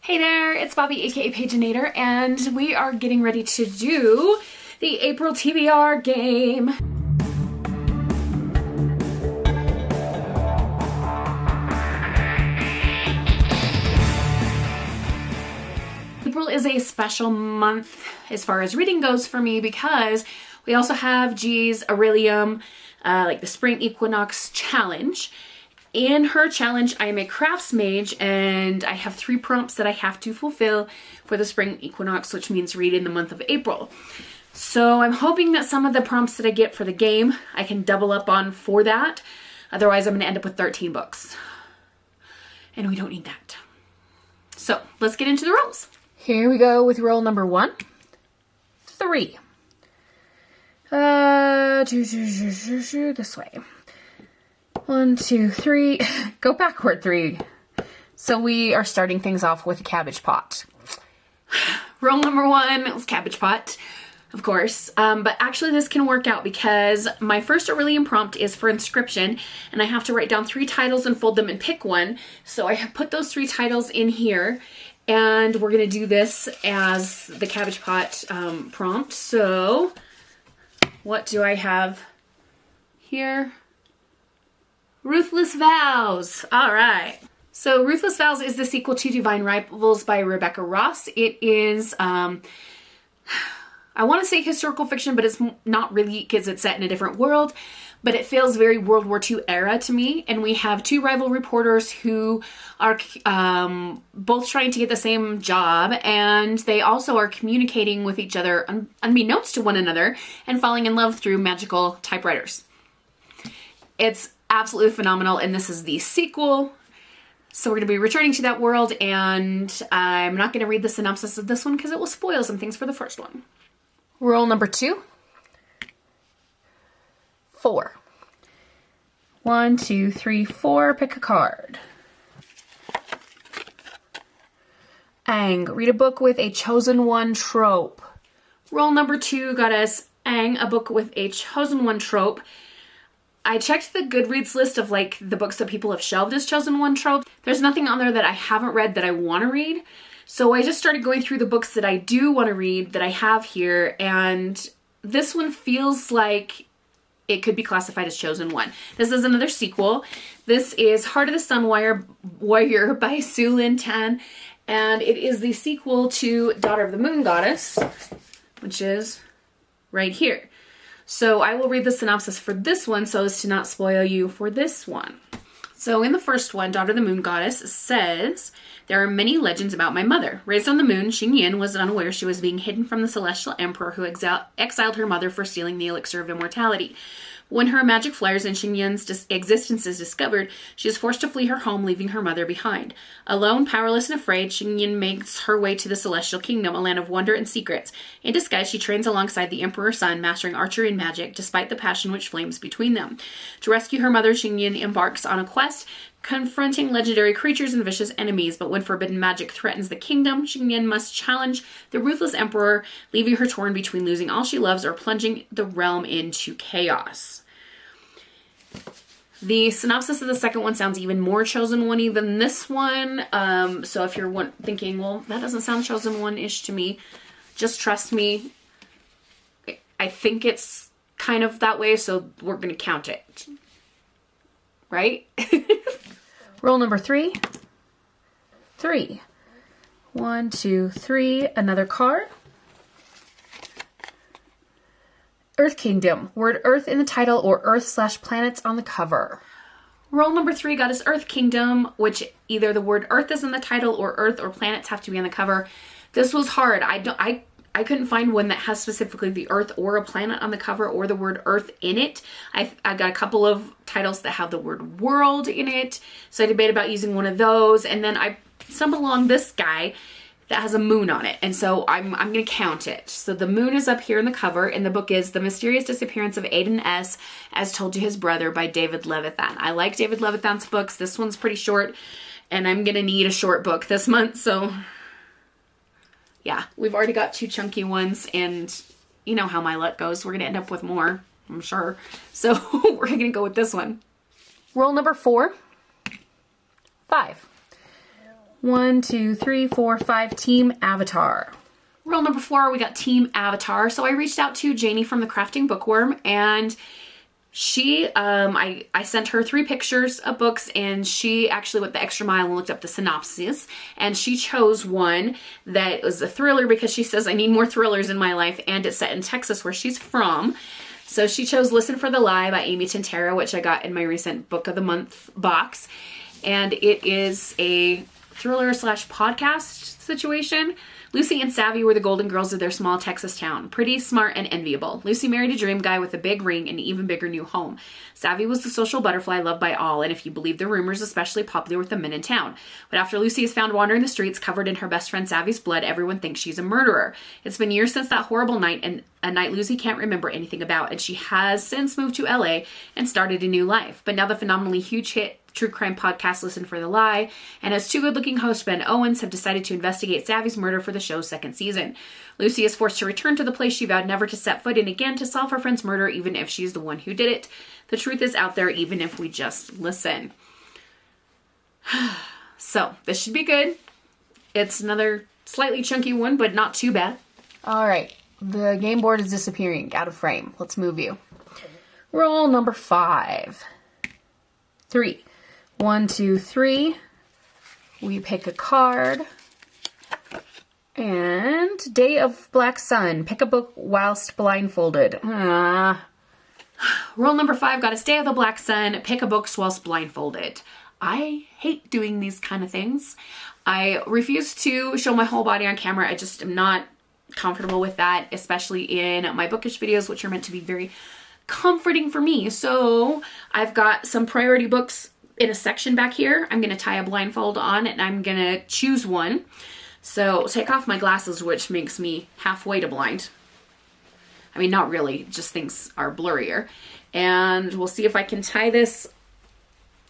Hey there, it's Bobi aka Paginator, and we are getting ready to do the April TBR game. April is a special month as far as reading goes for me because we also have G's Aurelium, like the Spring Equinox Challenge. In her challenge, I am a crafts mage and I have 3 prompts that I have to fulfill for the spring equinox, which means read in the month of April. So I'm hoping that some of the prompts that I get for the game, I can double up on for that. Otherwise, I'm going to end up with 13 books. And we don't need that. So let's get into the rolls. Here we go with roll number 1. 3. This way. 1, 2, 3. Go backward 3. So we are starting things off with a cabbage pot. Roll number 1 was cabbage pot, of course. But actually this can work out because my first Aurelium prompt is for inscription, and I have to write down 3 titles and fold them and pick one. So I have put those 3 titles in here, and we're gonna do this as the cabbage pot prompt. So what do I have here? Ruthless Vows. All right. So Ruthless Vows is the sequel to Divine Rivals by Rebecca Ross. It is, I want to say historical fiction, but it's not really because it's set in a different world, but it feels very World War II era to me. And we have 2 rival reporters who are both trying to get the same job, and they also are communicating with each other unbeknownst to one another and falling in love through magical typewriters. It's absolutely phenomenal, and this is the sequel. So we're going to be returning to that world, and I'm not going to read the synopsis of this one because it will spoil some things for the first one. Roll number 2. 4. 1, 2, 3, 4. Pick a card. Ang. Read a book with a chosen one trope. Roll number 2 got us Ang, a book with a chosen one trope. I checked the Goodreads list of like the books that people have shelved as chosen one trope. There's nothing on there that I haven't read that I want to read. So I just started going through the books that I do want to read that I have here, and this one feels like it could be classified as chosen one. This is another sequel. This is Heart of the Sunwire Warrior by Sue Lin Tan, and it is the sequel to Daughter of the Moon Goddess, which is right here. So I will read the synopsis for this one so as to not spoil you for this one. So in the first one, Daughter of the Moon Goddess says, "There are many legends about my mother. Raised on the moon, Xingyin was unaware she was being hidden from the celestial emperor who exiled her mother for stealing the elixir of immortality. When her magic flares and Xingyin's existence is discovered, she is forced to flee her home, leaving her mother behind. Alone, powerless, and afraid, Xingyin makes her way to the Celestial Kingdom, a land of wonder and secrets. In disguise, she trains alongside the Emperor's son, mastering archery and magic, despite the passion which flames between them. To rescue her mother, Xingyin embarks on a quest, confronting legendary creatures and vicious enemies, but when forbidden magic threatens the kingdom, Xingyin must challenge the ruthless emperor, leaving her torn between losing all she loves or plunging the realm into chaos." The synopsis of the second one sounds even more chosen one-y than this one. So if you're thinking, well, that doesn't sound chosen one-ish to me, just trust me. I think it's kind of that way, so we're going to count it. Right? Roll number 3. 3. 1, 2, 3. Another card. Earth Kingdom. Word Earth in the title or Earth/planets on the cover. Roll number 3 got us Earth Kingdom, which either the word Earth is in the title or Earth or planets have to be on the cover. This was hard. I couldn't find one that has specifically the Earth or a planet on the cover or the word Earth in it. I got a couple of titles that have the word world in it, so I debated about using one of those, and then I stumbled along this guy that has a moon on it, and so I'm going to count it. So the moon is up here in the cover, and the book is The Mysterious Disappearance of Aiden S. as Told to His Brother by David Levithan. I like David Levithan's books. This one's pretty short, and I'm going to need a short book this month, so yeah, we've already got 2 chunky ones, and you know how my luck goes. We're going to end up with more, I'm sure. So we're going to go with this one. Roll number 4. 5. 1, 2, 3, 4, 5, Team Avatar. Rule number 4, we got Team Avatar. So I reached out to Janie from the Crafting Bookworm, and she, I sent her 3 pictures of books, and she actually went the extra mile and looked up the synopsis, and she chose one that was a thriller because she says, I need more thrillers in my life, and it's set in Texas where she's from. So she chose Listen for the Lie by Amy Tintero, which I got in my recent Book of the Month box, and it is a thriller / podcast situation. Lucy and Savvy were the golden girls of their small Texas town. Pretty, smart, and enviable. Lucy married a dream guy with a big ring and an even bigger new home. Savvy was the social butterfly loved by all, and if you believe the rumors, especially popular with the men in town. But after Lucy is found wandering the streets covered in her best friend Savvy's blood, everyone thinks she's a murderer. It's been years since that horrible night, and a night Lucy can't remember anything about, and she has since moved to LA and started a new life. But now the phenomenally huge hit true crime podcast Listen for the Lie, and as 2 good-looking hosts, Ben Owens, have decided to investigate Savvy's murder for the show's 2nd season. Lucy is forced to return to the place she vowed never to set foot in again to solve her friend's murder, even if she's the one who did it. The truth is out there, even if we just listen. So, this should be good. It's another slightly chunky one, but not too bad. Alright, the game board is disappearing out of frame. Let's move you. Roll number 5. 3. 1, 2, 3. We pick a card. And Day of Black Sun. Pick a book whilst blindfolded. Roll number 5 got us Day of the Black Sun. Pick a book whilst blindfolded. I hate doing these kind of things. I refuse to show my whole body on camera. I just am not comfortable with that, especially in my bookish videos, which are meant to be very comforting for me. So I've got some priority books in a section back here. I'm going to tie a blindfold on and I'm going to choose one. So take off my glasses, which makes me halfway to blind. I mean, not really, just things are blurrier. And we'll see if I can tie this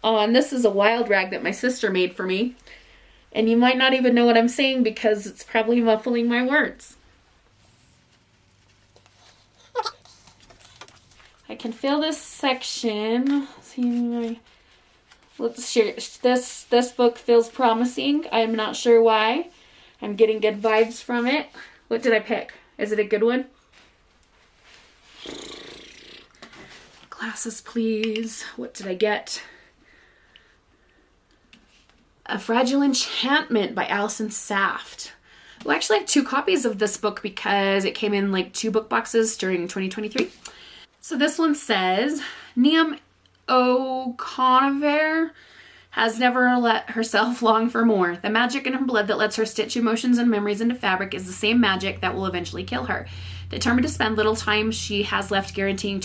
on. This is a wild rag that my sister made for me. And you might not even know what I'm saying because it's probably muffling my words. I can feel this section. See, let's share. This book feels promising. I'm not sure why. I'm getting good vibes from it. What did I pick? Is it a good one? Glasses, please. What did I get? A Fragile Enchantment by Allison Saft. We actually have 2 copies of this book because it came in like 2 book boxes during 2023. So this one says, Niamh O'Connor has never let herself long for more. The magic in her blood that lets her stitch emotions and memories into fabric is the same magic that will eventually kill her. Determined to spend little time she has left guaranteeing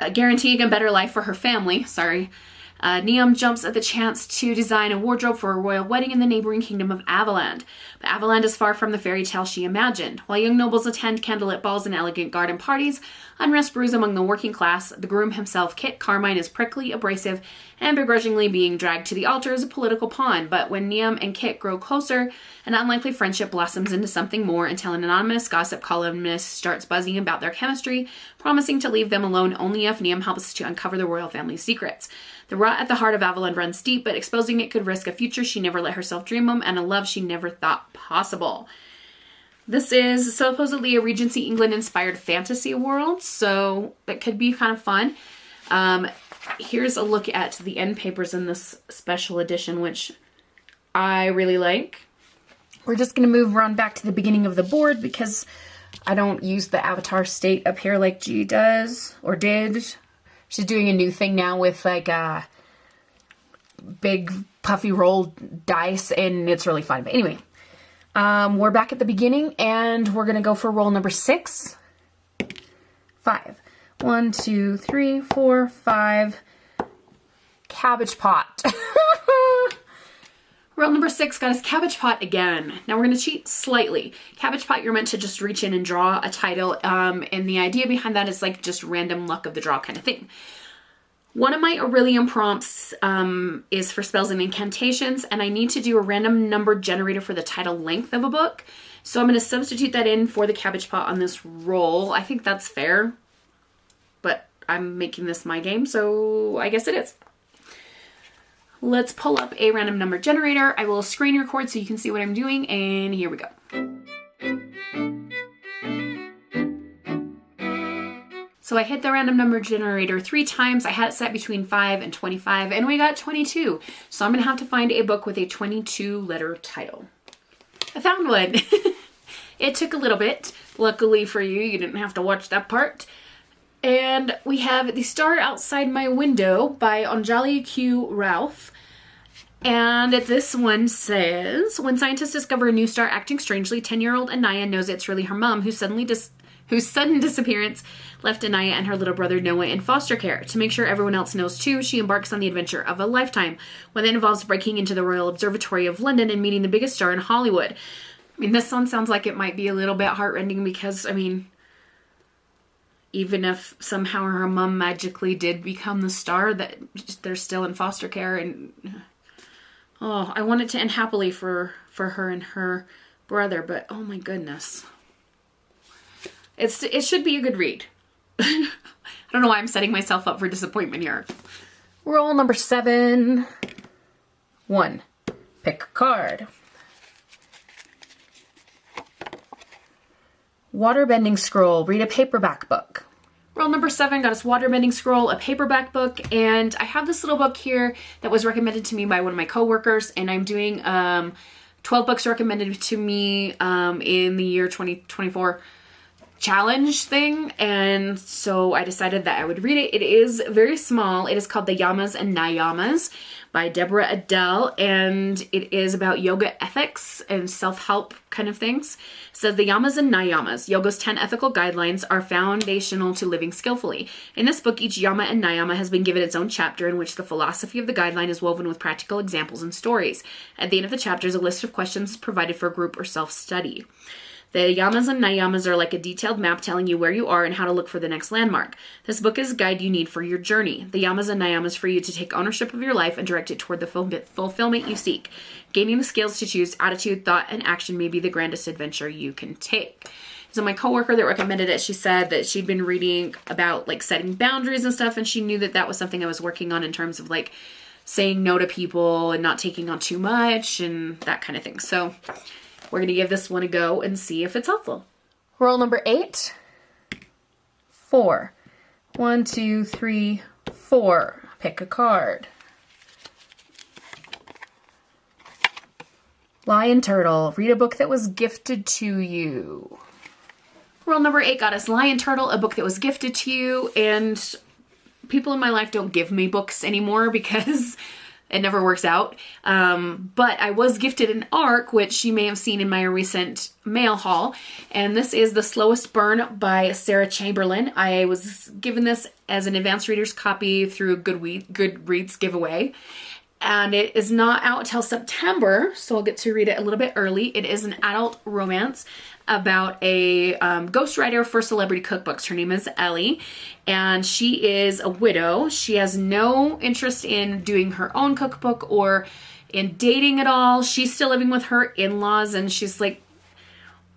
a better life for her family. Niamh jumps at the chance to design a wardrobe for a royal wedding in the neighboring kingdom of Avaland. But Avaland is far from the fairy tale she imagined. While young nobles attend candlelit balls and elegant garden parties, unrest brews among the working class. The groom himself, Kit Carmine, is prickly, abrasive, and begrudgingly being dragged to the altar as a political pawn. But when Niamh and Kit grow closer, an unlikely friendship blossoms into something more until an anonymous gossip columnist starts buzzing about their chemistry, promising to leave them alone only if Niamh helps to uncover the royal family's secrets. The rot at the heart of Avaland runs deep, but exposing it could risk a future she never let herself dream of and a love she never thought possible. This is supposedly a Regency England-inspired fantasy world, so that could be kind of fun. Here's a look at the end papers in this special edition, which I really like. We're just going to move around back to the beginning of the board because I don't use the avatar state up here like G does, or did. She's doing a new thing now with like a big puffy rolled dice, and it's really fun. But anyway, we're back at the beginning, and we're going to go for roll number 6. 5. 1, 2, 3, 4, 5. Cabbage pot. Roll number 6 got us Cabbage Pot again. Now we're going to cheat slightly. Cabbage Pot, you're meant to just reach in and draw a title, and the idea behind that is like just random luck of the draw kind of thing. One of my Aurelian prompts is for spells and incantations, and I need to do a random number generator for the title length of a book. So I'm going to substitute that in for the Cabbage Pot on this roll. I think that's fair, but I'm making this my game, so I guess it is. Let's pull up a random number generator. I will screen record so you can see what I'm doing, and here we go. So I hit the random number generator 3 times. I had it set between 5 and 25, and we got 22. So I'm gonna have to find a book with a 22-letter title. I found one. It took a little bit. Luckily for you, you didn't have to watch that part. And we have The Star Outside My Window by Anjali Q. Ralph. And this one says, when scientists discover a new star acting strangely, 10-year-old Anaya knows it's really her mom, whose sudden disappearance left Anaya and her little brother Noah in foster care. To make sure everyone else knows too, she embarks on the adventure of a lifetime, one that involves breaking into the Royal Observatory of London and meeting the biggest star in Hollywood. I mean, this one sounds like it might be a little bit heartrending because, I mean, even if somehow her mom magically did become the star, that they're still in foster care, and oh, I want it to end happily for her and her brother, but oh my goodness. It should be a good read. I don't know why I'm setting myself up for disappointment here. Roll number 7. 1. Pick a card. Waterbending Scroll. Read a paperback book. Roll number 7 got us Waterbending Scroll, a paperback book, and I have this little book here that was recommended to me by one of my coworkers, and I'm doing 12 books recommended to me in the year 2024 challenge thing, and so I decided that I would read it. It is very small. It is called The Yamas and Nas by Deborah Adele, and it is about yoga ethics and self-help kind of things. It says the Yamas and Nas, yoga's 10 ethical guidelines, are foundational to living skillfully. In this book, each Yama and Nayama has been given its own chapter in which the philosophy of the guideline is woven with practical examples and stories. At the end of the chapter is a list of questions provided for group or self-study. The Yamas and Nayamas are like a detailed map telling you where you are and how to look for the next landmark. This book is a guide you need for your journey. The Yamas and Nayamas for you to take ownership of your life and direct it toward the fulfillment you seek. Gaining the skills to choose attitude, thought, and action may be the grandest adventure you can take. So my coworker that recommended it, she said that she'd been reading about like setting boundaries and stuff, and she knew that that was something I was working on in terms of like saying no to people and not taking on too much and that kind of thing. So we're going to give this one a go and see if it's helpful. Roll number 8. 4. 1, 2, 3, 4. Pick a card. Lion Turtle. Read a book that was gifted to you. Roll number 8 got us Lion Turtle, a book that was gifted to you, and people in my life don't give me books anymore because it never works out. But I was gifted an ARC, which you may have seen in my recent mail haul. And this is The Slowest Burn by Sarah Chamberlain. I was given this as an advanced reader's copy through a Goodreads giveaway. And it is not out till September, so I'll get to read it a little bit early. It is an adult romance about a ghostwriter for celebrity cookbooks. Her name is Ellie, and she is a widow. She has no interest in doing her own cookbook or in dating at all. She's still living with her in-laws, and she's like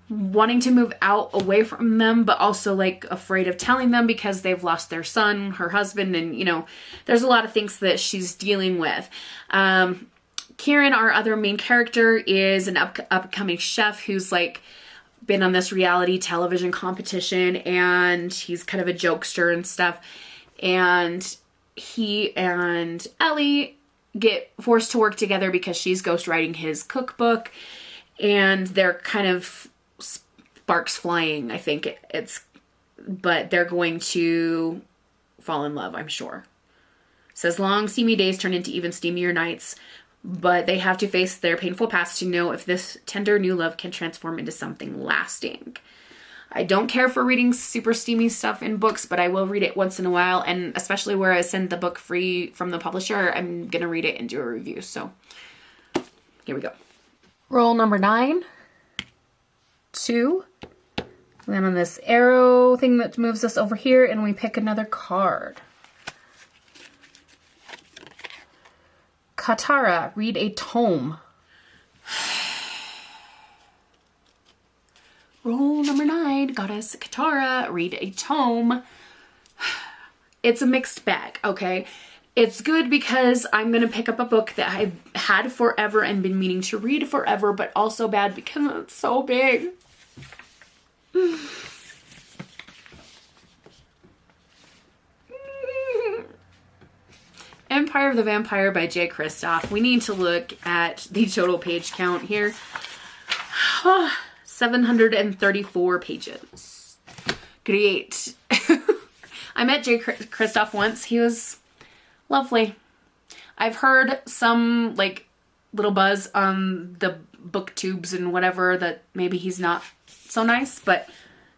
wanting to move out away from them, but also like afraid of telling them because they've lost their son, her husband, and you know, there's a lot of things that she's dealing with. Kieran, our other main character, is an upcoming chef who's like been on this reality television competition, and he's kind of a jokester and stuff. And he and Ellie get forced to work together because she's ghostwriting his cookbook, and they're kind of sparks flying, I think but they're going to fall in love, I'm sure. It says long, steamy days turn into even steamier nights, but they have to face their painful past to know if this tender new love can transform into something lasting. I don't care for reading super steamy stuff in books, but I will read it once in a while, and especially where I send the book free from the publisher, I'm going to read it and do a review. So here we go. Roll number 9. 2. Then on this arrow thing that moves us over here, and we pick another card. Katara, read a tome. Roll number 9 got us Katara, read a tome. It's a mixed bag, okay? It's good because I'm going to pick up a book that I've had forever and been meaning to read forever, but also bad because it's so big. Empire of the Vampire by J. Kristoff. We need to look at the total page count here. 734 pages. Great. I met J. Kristoff once. He was lovely. I've heard some like little buzz on the booktubes and whatever that maybe he's not so nice, but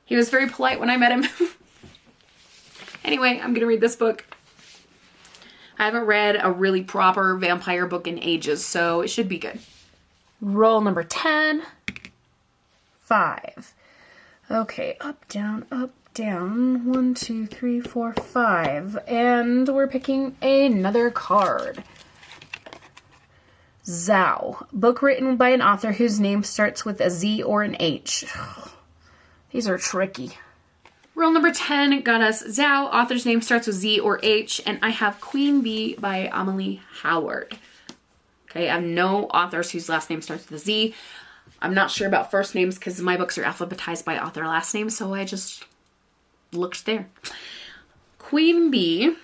he was very polite when I met him. Anyway, I'm gonna read this book. I haven't read a really proper vampire book in ages, so it should be good. Roll number 10. 5. Okay, up, down, 1, 2, 3, 4, 5. And we're picking another card. Zhao. Book written by an author whose name starts with a Z or an H. These are tricky. Roll number 10 got us Zhao. Author's name starts with Z or H. And I have Queen Bee by Amelie Howard. Okay, I have no authors whose last name starts with a Z. I'm not sure about first names because my books are alphabetized by author last name, so I just looked there. Queen Bee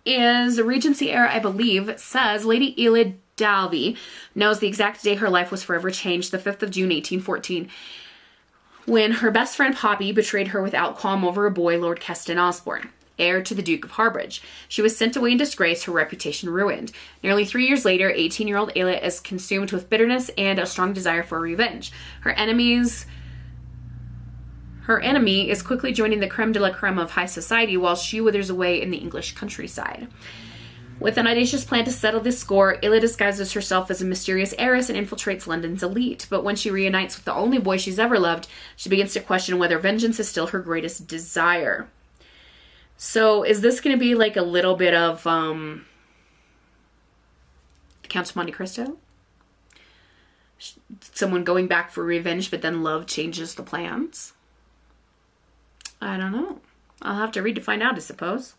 is a Regency era, I believe. It says Lady Elid Dalby knows the exact day her life was forever changed, the 5th of June, 1814, when her best friend Poppy betrayed her without qualm over a boy, Lord Keston Osborne, heir to the Duke of Harbridge. She was sent away in disgrace, her reputation ruined. Nearly 3 years later, 18-year-old Aelit is consumed with bitterness and a strong desire for revenge. Her enemy is quickly joining the creme de la creme of high society while she withers away in the English countryside. With an audacious plan to settle this score, Aelit disguises herself as a mysterious heiress and infiltrates London's elite. But when she reunites with the only boy she's ever loved, she begins to question whether vengeance is still her greatest desire. So is this going to be like a little bit of Count of Monte Cristo? Someone going back for revenge, but then love changes the plans? I don't know. I'll have to read to find out, I suppose.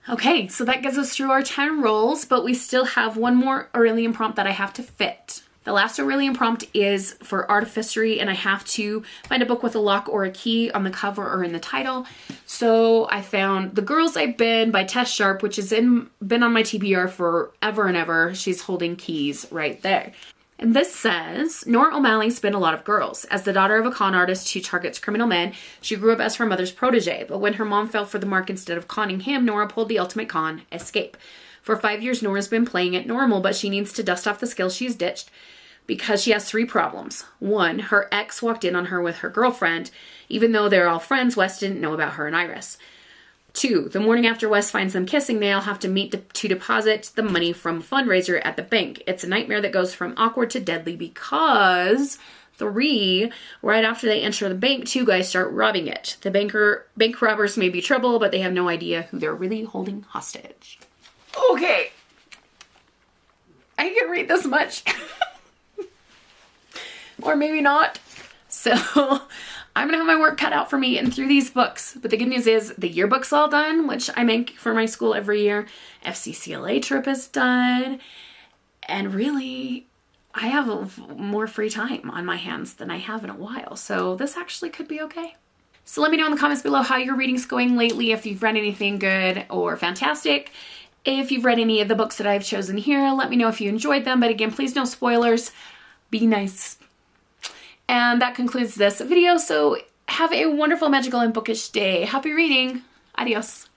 Okay, so that gets us through our 10 rolls, but we still have one more Aurelian prompt that I have to fit. The last Aurelian prompt is for artificery, and I have to find a book with a lock or a key on the cover or in the title. So I found The Girls I've Been by Tess Sharp, which has been on my TBR forever and ever. She's holding keys right there. And this says, Nora O'Malley's been a lot of girls. As the daughter of a con artist who targets criminal men, she grew up as her mother's protege. But when her mom fell for the mark instead of conning him, Nora pulled the ultimate con, escape. For 5 years, Nora's been playing it normal, but she needs to dust off the skills she's ditched because she has 3 problems. 1, her ex walked in on her with her girlfriend. Even though they're all friends, Wes didn't know about her and Iris. 2, the morning after Wes finds them kissing, they all have to meet to deposit the money from a fundraiser at the bank. It's a nightmare that goes from awkward to deadly because 3, right after they enter the bank, 2 guys start robbing it. The bank robbers may be trouble, but they have no idea who they're really holding hostage. Okay. I can read this much. Or maybe not. So I'm going to have my work cut out for me and through these books. But the good news is the yearbook's all done, which I make for my school every year. FCCLA trip is done. And really, I have more free time on my hands than I have in a while. So this actually could be okay. So let me know in the comments below how your reading's going lately, if you've read anything good or fantastic. If you've read any of the books that I've chosen here, let me know if you enjoyed them. But again, please no spoilers. Be nice. And that concludes this video. So have a wonderful, magical, and bookish day. Happy reading. Adios.